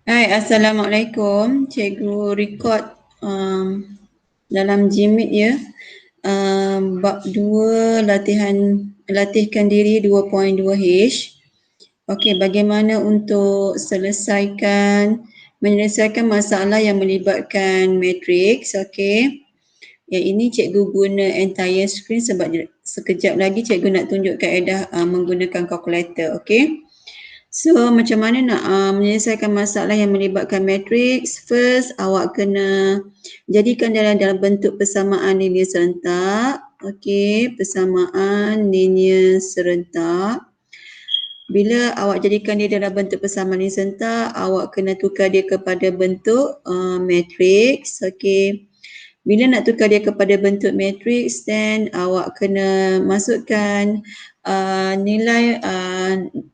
Hai, Assalamualaikum. Cikgu record dalam Gmeet ya. Bab 2 latihkan diri 2.2H. Okey, bagaimana untuk menyelesaikan masalah yang melibatkan matriks. Okey. Yang ini cikgu guna entire screen sebab sekejap lagi cikgu nak tunjuk kaedah menggunakan kalkulator. Okey. So, macam mana nak menyelesaikan masalah yang melibatkan matriks? First, awak kena jadikan dalam bentuk persamaan linear serentak. Okey, persamaan linear serentak. Bila awak jadikan dia dalam bentuk persamaan linear serentak, awak kena tukar dia kepada bentuk matriks. Okey. Bila nak tukar dia kepada bentuk matriks, then awak kena masukkan nilai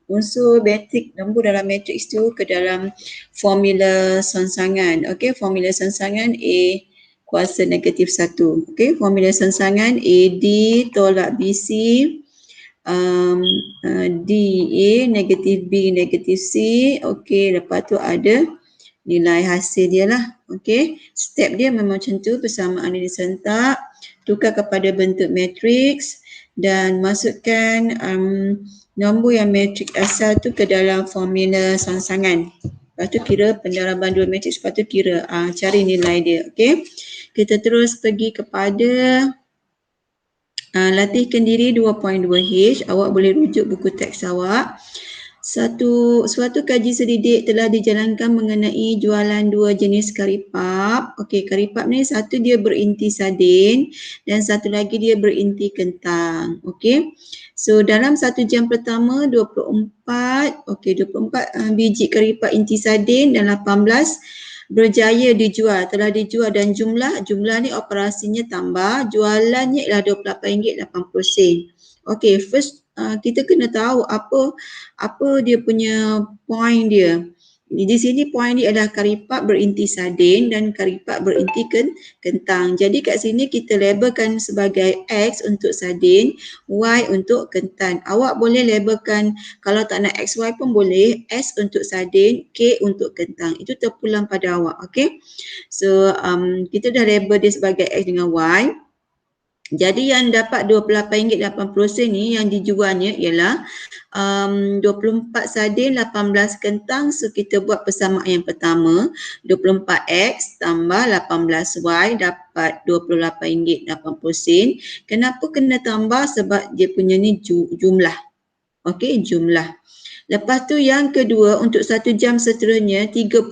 unsur metrik nombor dalam matriks tu ke dalam formula songsangan. Okey, formula songsangan A kuasa negatif 1. Okey, formula songsangan AD tolak BC DA negatif B negatif C. Okey, lepas tu ada nilai hasil dia lah. Okey, step dia memang macam tu, persamaan linear serentak, tukar kepada bentuk matriks dan masukkan nombor yang matriks asal tu ke dalam formula songsangan. Lepas tu kira pendaraban dua matriks, lepas tu kira cari nilai dia. Okey, kita terus pergi kepada latihkan diri 2.2H. Awak boleh rujuk buku teks awak. Suatu kaji selidik telah dijalankan mengenai jualan dua jenis karipap. Okey, karipap ni satu dia berinti sardin dan satu lagi dia berinti kentang. Okey. So dalam 1 jam pertama 24 biji karipap inti sardin dan 18 berjaya dijual, telah dijual dan jumlah ni operasinya tambah, jualannya ialah RM28.80. Okey, first kita kena tahu apa dia punya point dia. Di sini point dia adalah karipap berinti sardin dan karipap berinti kentang. Jadi kat sini kita labelkan sebagai X untuk sardin, Y untuk kentang. Awak boleh labelkan, kalau tak nak XY pun boleh, S untuk sardin, K untuk kentang. Itu terpulang pada awak. Okay. So kita dah label dia sebagai X dengan Y. Jadi yang dapat RM28.80 ni yang dijualnya ialah 24 sardin, 18 kentang. So kita buat persamaan yang pertama, 24X tambah 18Y dapat RM28.80. Kenapa kena tambah? Sebab dia punya ni jumlah. Okey, jumlah. Lepas tu yang kedua, untuk 1 jam seterusnya 30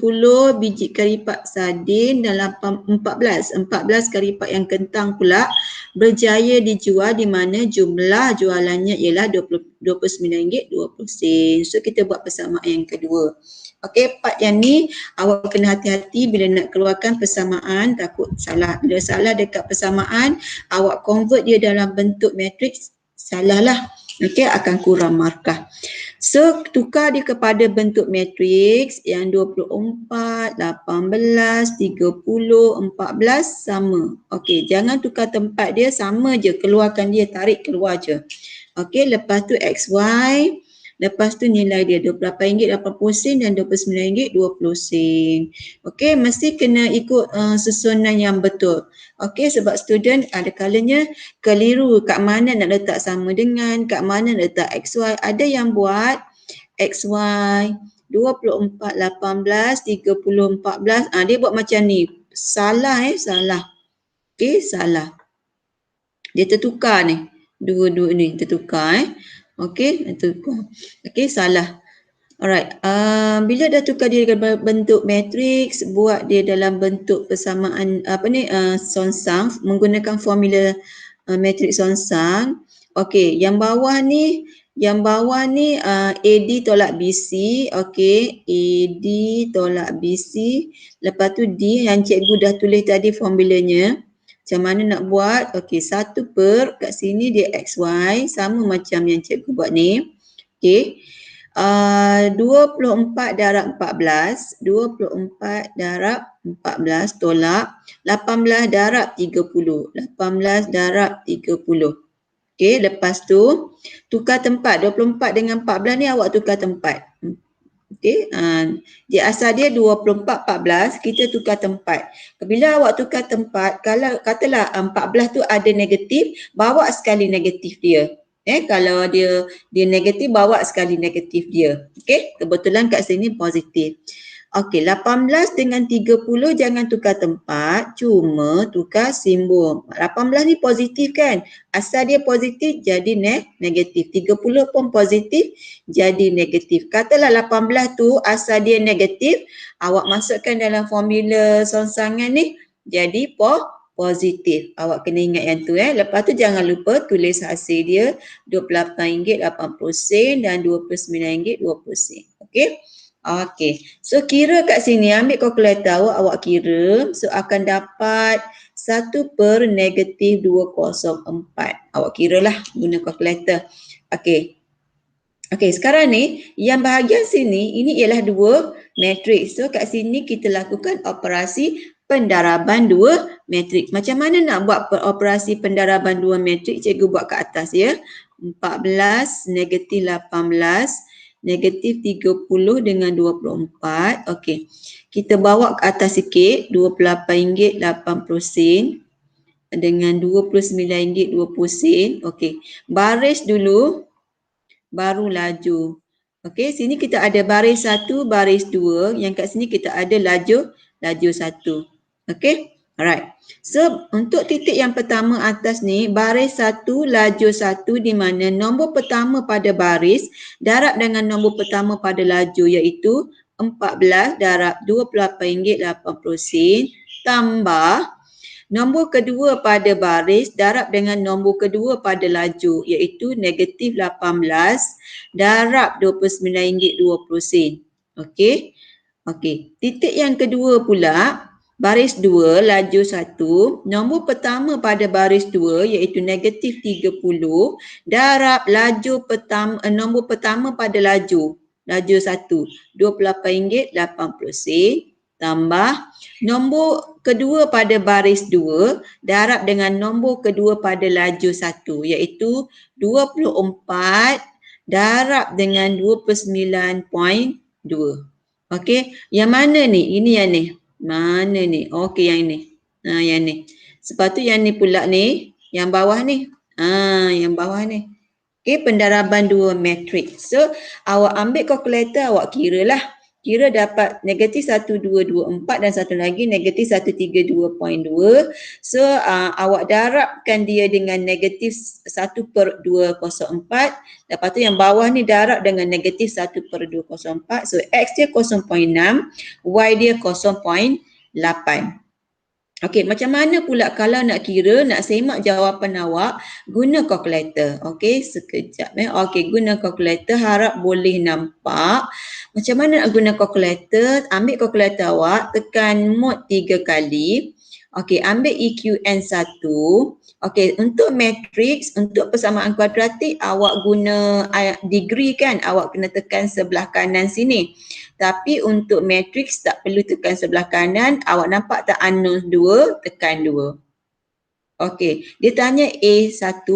biji karipap sardin dan 14 karipap yang kentang pula berjaya dijual, di mana jumlah jualannya ialah RM29.20. So kita buat persamaan yang kedua. Okey, part yang ni awak kena hati-hati bila nak keluarkan persamaan, takut salah. Bila salah dekat persamaan, awak convert dia dalam bentuk matriks, salah lah. Okey, akan kurang markah. So, tukar dia kepada bentuk matriks yang 24, 18, 30, 14 sama. Okey, jangan tukar tempat dia, sama je. Keluarkan dia, tarik keluar je. Okey, lepas tu XY. Lepas tu nilai dia RM28.80 dan RM29.20. Okey, mesti kena ikut susunan yang betul. Okey, sebab student ada kalanya keliru kat mana nak letak sama dengan, kat mana nak letak XY. Ada yang buat XY 24, 18, 30, 14. Dia buat macam ni. Salah salah. Okey, salah. Dia tertukar ni. Dua-dua ni tertukar Okey, tertukar. Okey, salah. Alright. Bila dah tukar dia dalam bentuk matriks, buat dia dalam bentuk persamaan songsang menggunakan formula matriks songsang. Okey, yang bawah ni AD tolak BC. Okey, AD tolak BC. Lepas tu D yang cikgu dah tulis tadi formulanya. Macam mana nak buat? Okey, 1 per kat sini dia XY sama macam yang cikgu buat ni. Okey. 24 darab 14, 24 darab 14 tolak 18 darab 30, 18 darab 30. Okey, lepas tu tukar tempat 24 dengan 14 ni awak tukar tempat. Okey, dia asal dia 24, 14, kita tukar tempat. Bila awak tukar tempat, kalau katalah 14 tu ada negatif, bawa sekali negatif dia. Kalau dia negatif, bawa sekali negatif dia. Okey, kebetulan kat sini positif. Okey, 18 dengan 30 jangan tukar tempat, cuma tukar simbol. 18 ni positif kan? Asal dia positif jadi negatif. 30 pun positif jadi negatif. Katalah 18 tu asal dia negatif, awak masukkan dalam formula songsangan ni jadi positif. Awak kena ingat yang tu. Lepas tu jangan lupa tulis hasil dia RM28.80 dan RM29.20. Okey? Okey. So kira kat sini, ambil kalkulator awak kira. So akan dapat 1/-204. Awak kiralah guna kalkulator. Okey. Okey, sekarang ni yang bahagian sini ini ialah dua matriks. So kat sini kita lakukan operasi pendaraban dua matriks. Macam mana nak buat operasi pendaraban dua matriks? Cikgu buat kat atas ya. 14 negatif 18 negatif 30 dengan 24. Okey. Kita bawa ke atas sikit RM28.80 dengan RM29.20. Okey. Baris dulu baru laju. Okey, sini kita ada baris 1, baris 2. Yang kat sini kita ada laju 1. Okey? Alright. So, untuk titik yang pertama atas ni, baris 1, laju 1 di mana nombor pertama pada baris darab dengan nombor pertama pada laju iaitu 14 darab RM28.80 tambah nombor kedua pada baris darab dengan nombor kedua pada laju iaitu negatif 18 darab RM29.20. Okey. Okey. Titik yang kedua pula, baris 2, laju 1, nombor pertama pada baris 2 iaitu negatif 30 darab laju nombor pertama pada laju 1, RM28.80 tambah nombor kedua pada baris 2 darab dengan nombor kedua pada laju 1 iaitu 24 darab dengan 29.2. Okey, yang mana ni? Ini yang ni. Mana ni? Okey, yang ni. Yang ni. Sepatut yang ni pula ni, yang bawah ni. Yang bawah ni. Okey, pendaraban dua matriks. So, awak ambil kalkulator, awak kira lah. Kira dapat negatif 1224 dan satu lagi negatif 132.2. So, awak darabkan dia dengan negatif 1/204. Lepas tu yang bawah ni darab dengan negatif 1/204. So, X dia 0.6, Y dia 0.8. Okey, macam mana pula kalau nak kira, nak semak jawapan awak, guna kalkulator. Okey, sekejap. Okey, guna kalkulator, harap boleh nampak. Macam mana nak guna kalkulator? Ambil kalkulator awak, tekan mod 3 kali. Okey, ambil EQN 1. Okey, untuk matriks, untuk persamaan kuadratik, awak guna degree kan? Awak kena tekan sebelah kanan sini. Tapi untuk matriks tak perlu tekan sebelah kanan. Awak nampak tak unknown 2? Tekan 2. Okey, dia tanya A1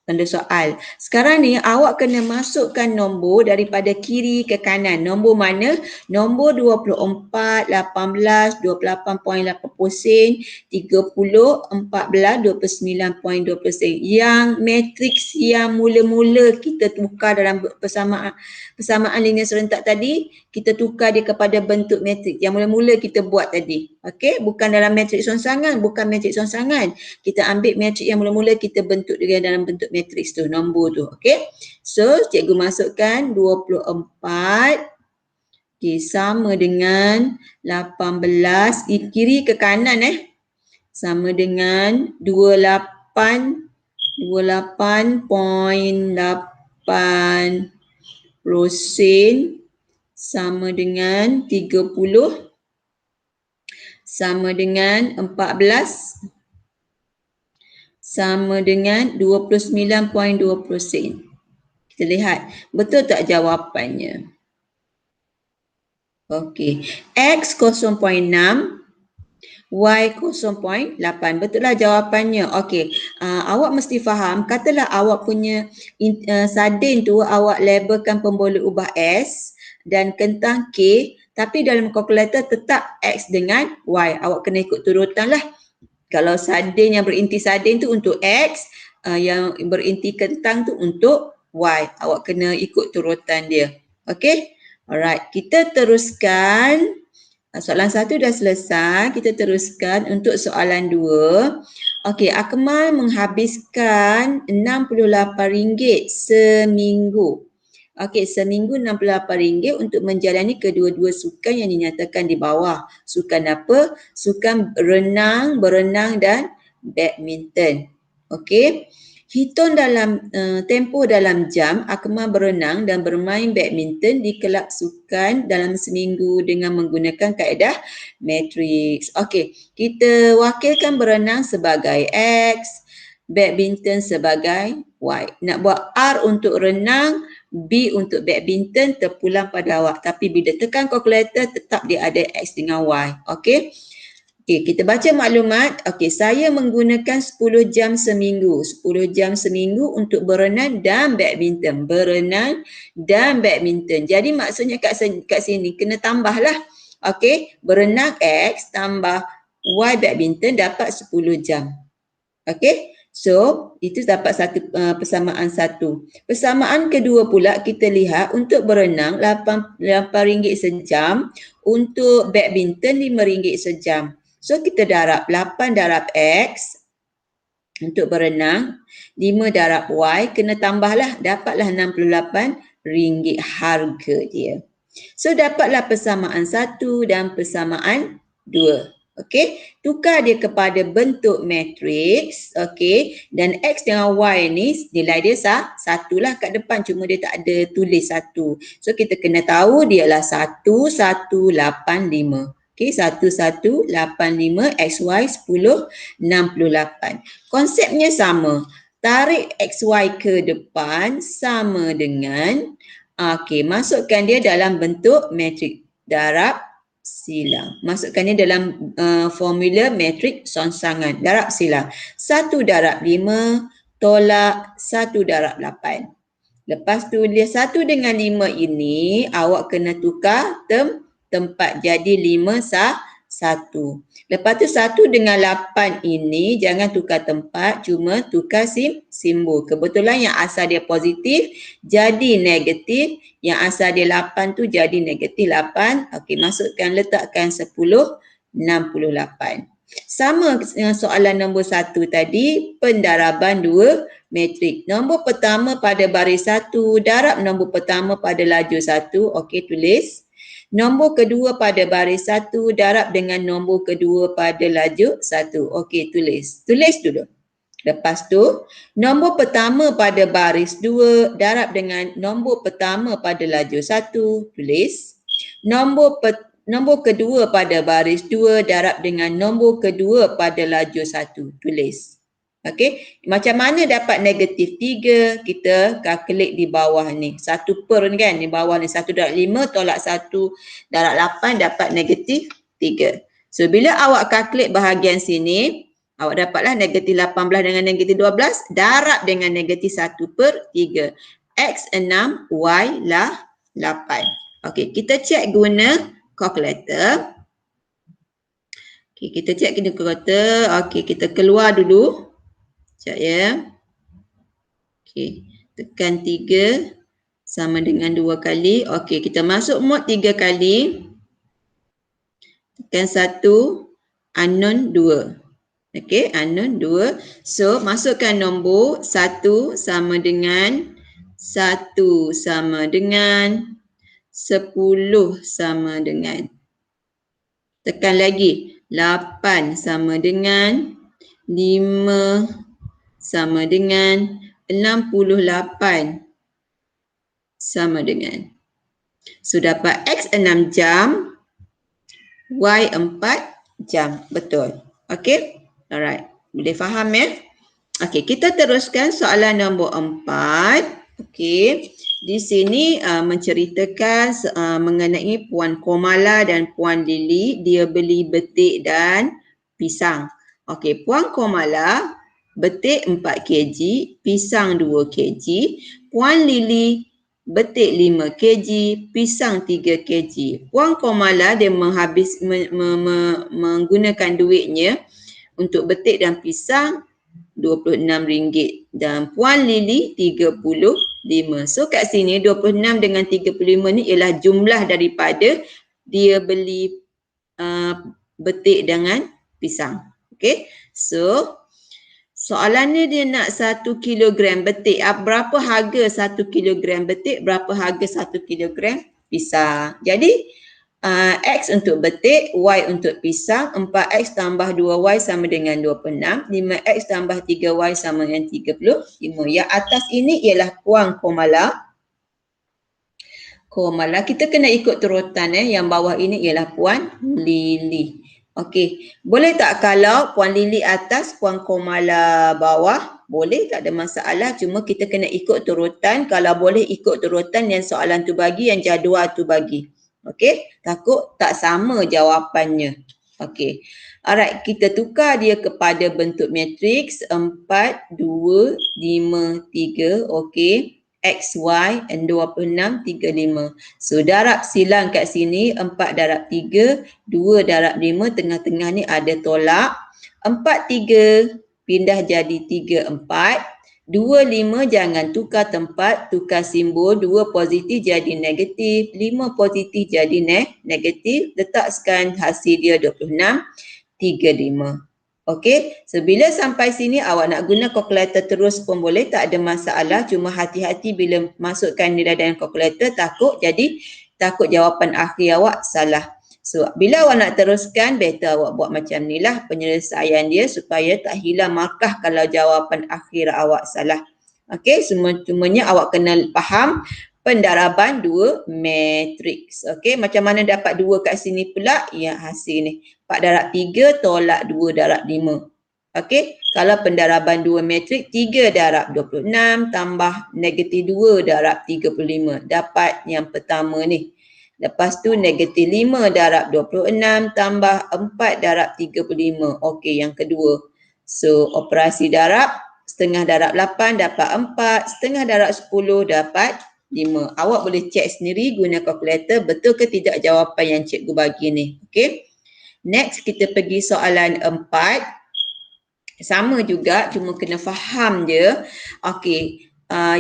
tanda soal. Sekarang ni awak kena masukkan nombor daripada kiri ke kanan. Nombor mana? Nombor 24, 18, 28.80, 30, 14, 29.20. Yang matriks yang mula-mula kita tukar dalam persamaan linear serentak tadi, kita tukar dia kepada bentuk matriks yang mula-mula kita buat tadi. Okey, bukan dalam matriks songsangan, bukan matriks songsangan. Kita ambil matriks yang mula-mula kita bentuk dia dalam bentuk matriks tu, nombor tu. Okey. So, cikgu masukkan 24 sama dengan 18 kiri ke kanan sama dengan 28.8% sama dengan 30 sama dengan 14 sama dengan 29.2%. Kita lihat, betul tak jawapannya? Okey, X 0.6, Y 0.8. Betul lah jawapannya. Okey, awak mesti faham, katalah awak punya sardin tu awak labelkan pemboleh ubah S. dan kentang K, tapi dalam kalkulator tetap X dengan Y. Awak kena ikut turutan lah. Kalau sardin yang berinti sardin tu untuk X, yang berinti kentang tu untuk Y. Awak kena ikut turutan dia. Okay? Alright, kita teruskan. Soalan 1 dah selesai. Kita teruskan untuk soalan 2. Okey, Akmal menghabiskan RM68 seminggu. Okey, seminggu RM68 untuk menjalani kedua-dua sukan yang dinyatakan di bawah. Sukan apa? Sukan berenang dan badminton. Okey. Hitung dalam tempoh dalam jam Akmal berenang dan bermain badminton di kelab sukan dalam seminggu dengan menggunakan kaedah matriks. Okey, kita wakilkan berenang sebagai X, badminton sebagai Y. Nak buat R untuk renang, B untuk badminton terpulang pada awak. Tapi bila tekan kalkulator tetap dia ada X dengan Y. Okey. Okey, kita baca maklumat. Okey, saya menggunakan 10 jam seminggu. 10 jam seminggu untuk berenang dan badminton. Berenang dan badminton. Jadi maksudnya kat sini kena tambahlah. Okey, berenang X tambah Y badminton dapat 10 jam. Okey, so itu dapat satu persamaan satu. Persamaan kedua pula kita lihat untuk berenang RM8 sejam, untuk badminton RM5 sejam. So kita darab 8 darab X untuk berenang, 5 darab Y, kena tambahlah, dapatlah RM68 harga dia. So dapatlah persamaan 1 dan persamaan 2. Okey, tukar dia kepada bentuk matriks. Okey, dan X dengan Y ni nilai dia satulah kat depan, cuma dia tak ada tulis 1. So kita kena tahu dia lah 1185. Okey, 1185 XY 1068. Konsepnya sama. Tarik XY ke depan sama dengan, okey, masukkan dia dalam bentuk matrik. Darab silang. Masukkan dia dalam formula matrik songsangan. Darab silang. 1 darab 5 tolak 1 darab 8. Lepas tu dia 1 dengan 5 ini awak kena tukar tempat, jadi 5 1. Lepas tu 1 dengan 8 ini jangan tukar tempat, cuma tukar simbol. Kebetulan yang asal dia positif jadi negatif, yang asal dia 8 tu jadi negatif 8. Okey, masukkan, letakkan 10, 68. Sama dengan soalan nombor 1 tadi, pendaraban 2 matrik. Nombor pertama pada baris 1 darab nombor pertama pada lajur 1. Okey, tulis. Nombor kedua pada baris 1 darab dengan nombor kedua pada lajur 1. Okey, tulis. Tulis dulu. Lepas tu, nombor pertama pada baris 2 darab dengan nombor pertama pada lajur 1. Tulis. Nombor kedua pada baris 2 darab dengan nombor kedua pada lajur 1. Tulis. Okey, macam mana dapat negatif 3? Kita kalkulate di bawah ni. 1 per ni kan, di bawah ni 1 darab 5 tolak 1 darab 8 dapat negatif 3. So bila awak kalkulate bahagian sini, awak dapatlah negatif 18 dengan negatif 12 darab dengan negatif 1 per 3. X 6, Y lah 8. Okey, kita cek guna kalkulator. Okey, kita cek guna kalkulator. Okey, kita keluar dulu. Sekejap ya. Okey, tekan 3 sama dengan 2 kali. Okey, kita masuk mod 3 kali. Tekan 1, unknown 2. Okey, unknown 2. So, masukkan nombor 1 sama dengan 1 sama dengan 10 sama dengan. Tekan lagi. 8 sama dengan 5 sama dengan 68 sama dengan. So dapat X 6 jam, Y 4 jam. Betul. Okey? Alright. Boleh faham ya? Okey, kita teruskan soalan nombor 4. Okey. Di sini menceritakan mengenai Puan Komala dan Puan Lily. Dia beli betik dan pisang. Okey, Puan Komala betik 4 kg, pisang 2 kg. Puan Lily betik 5 kg, pisang 3 kg. Puan Komala dia menggunakan duitnya untuk betik dan pisang RM26 dan Puan Lily 35. So kat sini 26 dengan 35 ni ialah jumlah daripada dia beli betik dengan pisang. Okey. So soalannya dia nak 1 kilogram betik. Berapa harga 1 kilogram betik? Berapa harga 1 kilogram pisang? Jadi X untuk betik, Y untuk pisang, 4X tambah 2Y sama dengan 26, 5X tambah 3Y sama dengan 35. Yang atas ini ialah Puan Komala. Kita kena ikut turutan yang bawah ini ialah Puan Lily. Okey, boleh tak kalau Puan Lily atas, Puan Komala bawah? Boleh, tak ada masalah. Cuma kita kena ikut turutan. Kalau boleh ikut turutan yang soalan tu bagi, yang jadual tu bagi. Okey, takut tak sama jawapannya. Okey. Alright, kita tukar dia kepada bentuk matriks 4, 2, 5, 3. Okey. X, Y, and 26, 35. So, darab silang kat sini 4 darab 3, 2 darab 5. Tengah-tengah ni ada tolak. 4, 3 pindah jadi 3, 4. 2, 5 jangan tukar tempat, tukar simbol. 2 positif jadi negatif, 5 positif jadi negatif. Letakkan hasil dia 26, 35. Okey, so bila sampai sini awak nak guna kalkulator terus pun boleh, tak ada masalah. Cuma hati-hati bila masukkan nilai dalam kalkulator, takut jawapan akhir awak salah. So bila awak nak teruskan, better awak buat macam ni lah penyelesaian dia supaya tak hilang markah kalau jawapan akhir awak salah. Okey, semuanya awak kena faham pendaraban dua matriks. Okey, macam mana dapat 2 kat sini pula? Ya, hasil ni. 4 darab 3 tolak 2 darab 5. Okey, kalau pendaraban 2 matriks, 3 darab 26 tambah negatif 2 darab 35. Dapat yang pertama ni. Lepas tu negatif 5 darab 26 tambah 4 darab 35. Okey, yang kedua. So, operasi darab, setengah darab 8 dapat 4, setengah darab 10 dapat 5. Awak boleh cek sendiri guna kalkulator betul ke tidak jawapan yang cikgu bagi ni. Okey. Next kita pergi soalan 4. Sama juga cuma kena faham je. Okey.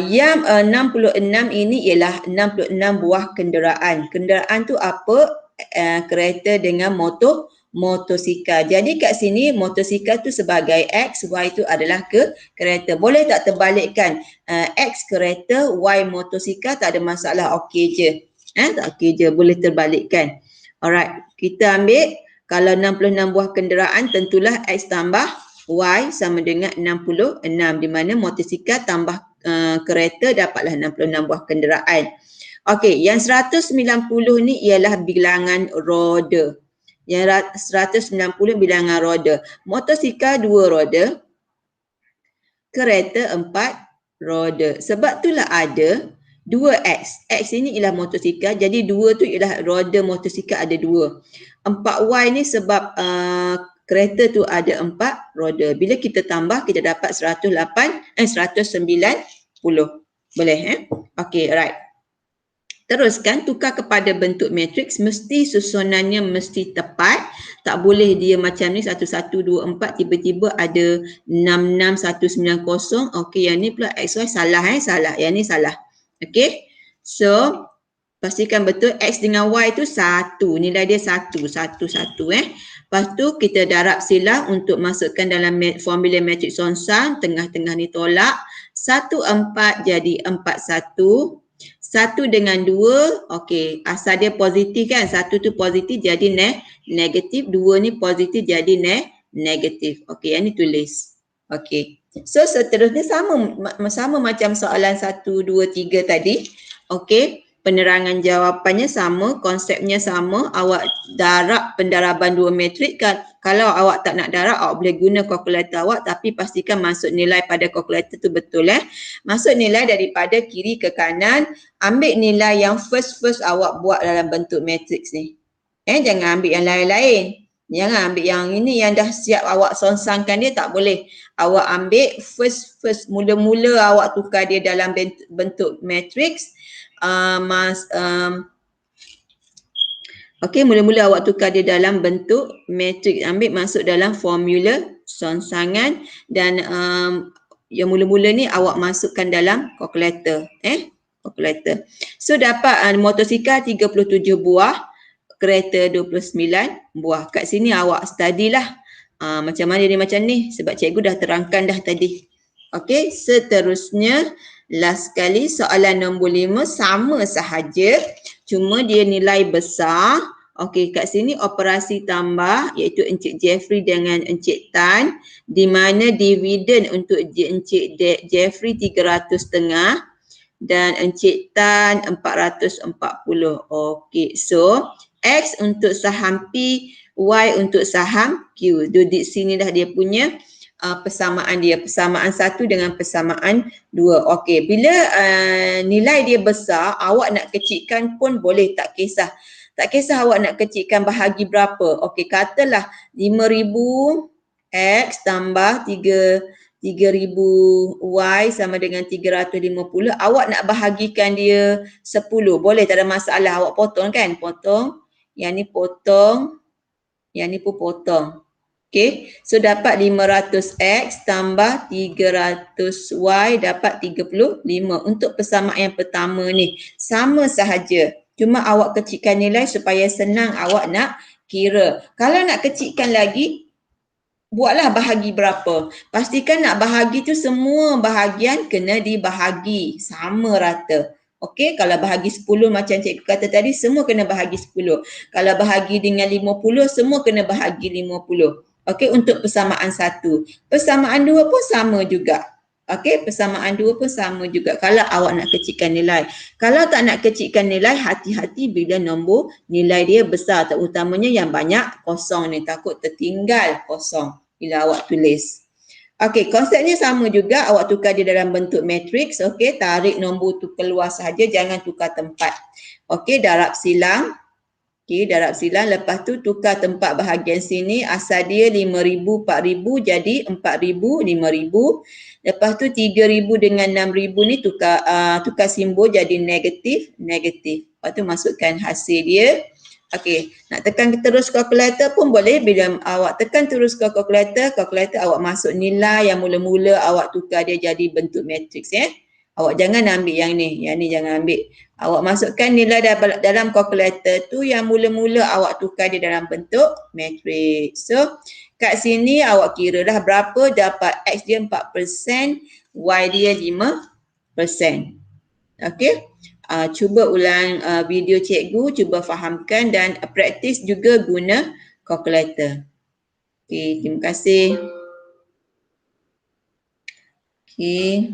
Yang 66 ini ialah 66 buah kenderaan. Kenderaan tu apa? Kereta dengan motosikal. Jadi kat sini motosikal tu sebagai X, Y tu adalah kereta. Boleh tak terbalikkan? X kereta, Y motosikal, tak ada masalah, okey je. Tak okey je, boleh terbalikkan. Alright, kita ambil kalau 66 buah kenderaan tentulah X tambah Y sama dengan 66, di mana motosikal tambah kereta dapatlah 66 buah kenderaan. Okey, yang 190 ni ialah bilangan roda. Yang 190 bilangan roda. Motosikal 2 roda, kereta 4 roda. Sebab itulah ada 2X. X ini ialah motosikal, jadi 2 tu ialah roda motosikal ada 2. 4Y ni sebab kereta tu ada 4 roda. Bila kita tambah, kita dapat 190. Boleh Okey, right. Teruskan, tukar kepada bentuk matriks, mesti susunannya mesti tepat. Tak boleh dia macam ni 1, 1, 2, 4, tiba-tiba ada 6, 6, 1, 9, 0. Okey, yang ni pula XY salah salah. Yang ni salah. Okey. So, pastikan betul X dengan Y tu 1. Nilai dia 1, 1, 1 Lepas tu kita darab silang untuk masukkan dalam formula matriks Songsan. Tengah-tengah ni tolak. 1, 4 jadi 4, 1. 1 dengan 2, okey, asal dia positif kan, 1 tu positif jadi negatif, 2 ni positif jadi negatif. Okey, yang ni tulis. Okey. So seterusnya sama macam soalan 1, 2, 3 tadi. Okey, penerangan jawapannya sama, konsepnya sama. Awak darab pendaraban 2 matrik. Kalau awak tak nak darab, awak boleh guna kalkulator awak, tapi pastikan masuk nilai pada kalkulator tu betul Masuk nilai daripada kiri ke kanan. Ambil nilai yang first awak buat dalam bentuk matriks ni. Jangan ambil yang lain-lain. Jangan ambil yang ini yang dah siap awak sonsangkan dia, tak boleh. Awak ambil first mula-mula awak tukar dia dalam bentuk matriks. Okey, mula-mula awak tukar dia dalam bentuk matrix. Ambil masuk dalam formula sonsangan dan yang mula-mula ni awak masukkan dalam kalkulator. Kalkulator. So dapat motosikal 37 buah, kereta 29 buah. Kat sini awak study lah. Macam mana dia macam ni sebab cikgu dah terangkan dah tadi. Okey, seterusnya last sekali soalan nombor 5 sama sahaja. Cuma dia nilai besar. Okey, kat sini operasi tambah iaitu Encik Jeffrey dengan Encik Tan, di mana dividen untuk Encik Jeffrey 300.5 dan Encik Tan 440. Okey, so X untuk saham P, Y untuk saham Q. Di sini dah dia punya persamaan dia, persamaan 1 dengan persamaan 2. Okey, bila nilai dia besar, awak nak kecilkan pun boleh, tak kisah. Tak kisah awak nak kecilkan bahagi berapa. Okey, katalah 5,000 X tambah 3,000 Y sama dengan 350. Awak nak bahagikan dia 10. Boleh, tak ada masalah. Awak potong kan? Potong. Yang ni potong. Yang ni pun potong. Okey, so dapat 500X tambah 300Y dapat 35. Untuk persamaan yang pertama ni sama sahaja. Cuma awak kecilkan nilai supaya senang awak nak kira. Kalau nak kecilkan lagi, buatlah bahagi berapa. Pastikan nak bahagi tu semua bahagian kena dibahagi sama rata. Okey, kalau bahagi 10 macam cikgu kata tadi, semua kena bahagi 10. Kalau bahagi dengan 50, semua kena bahagi 50. Okey, untuk persamaan 1. Persamaan 2 pun sama juga. Okey, persamaan 2 pun sama juga kalau awak nak kecilkan nilai. Kalau tak nak kecilkan nilai, hati-hati bila nombor nilai dia besar. Terutamanya yang banyak kosong ni, takut tertinggal kosong bila awak tulis. Okey, konsepnya sama juga, awak tukar dia dalam bentuk matrix. Okey, tarik nombor tu keluar sahaja, jangan tukar tempat. Okey, darab silang. Okey, darab silang. Lepas tu tukar tempat bahagian sini. Asal dia 5,000, 4,000 jadi 4,000, 5,000. Lepas tu 3,000 dengan 6,000 ni tukar simbol jadi negatif, negatif. Lepas tu masukkan hasil dia. Okey, nak tekan terus kalkulator pun boleh. Bila awak tekan terus ke kalkulator, awak masuk nilai yang mula-mula awak tukar dia jadi bentuk matrix ya. Awak jangan ambil yang ni jangan ambil. Awak masukkan nilai dalam kalkulator tu yang mula-mula awak tukar dia dalam bentuk matrix. So, kat sini awak kira dah berapa, dapat X dia 4%, Y dia 5%. Okey. Cuba ulang video cikgu, cuba fahamkan dan praktis juga guna kalkulator. Okey, terima kasih. Okey.